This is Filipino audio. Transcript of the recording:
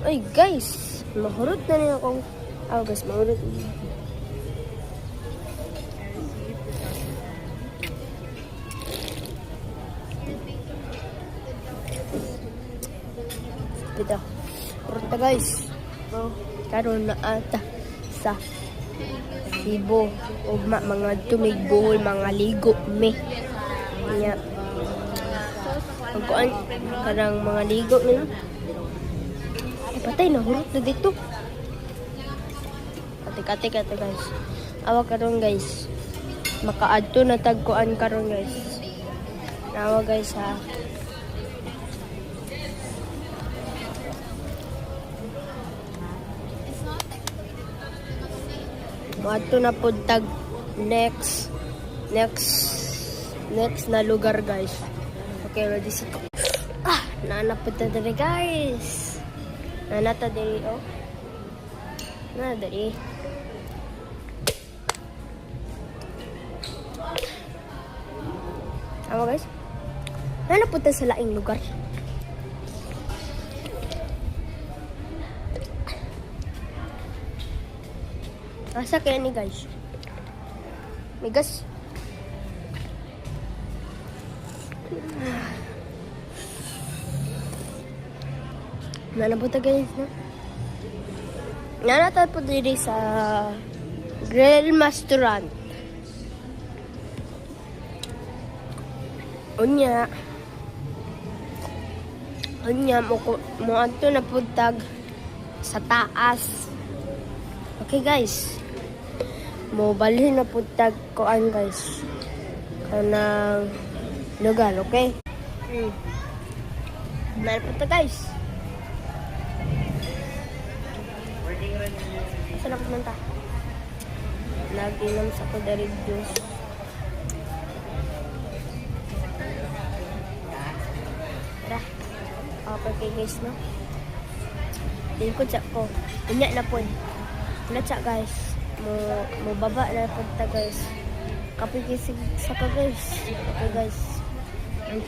Ay guys, mahurot na niya akong. Guys, mahurot. Ito. Mahurot na guys. Karoon na ata sa Cebu. Ugma, mga tumigbuhol, mga ligo, me. Kanya. Pagkuan, karang mga ligo, me. Patay, nahurot na dito. Ate guys. Awa karon guys. Makaadto na tagkuan karon guys. Awa guys ha. Maadto na pud tag next na lugar guys. Okay, ready si ko. Nanapod na dali guys. Nanata dali oh. Na dali. Ano guys? Nanapod na sa laing lugar. Asa kaya ni guys? Migas. Nanapod na guys na. Nanatad po diri sa Grill Restaurant. Unya mo adto na pud tag sa taas. Okay guys. Mo balhin na pud tag kuan guys. Kanang lugar, okay? Nanapod ta guys. Saan ako punta? Nag-inom sa kudarig juice. Tara. Okay guys, no? Tingkod sa ko. Unya na po. Ulat sa guys. Mo baba na po ta guys. Kapikisig sa ka guys. Okay guys. Ay,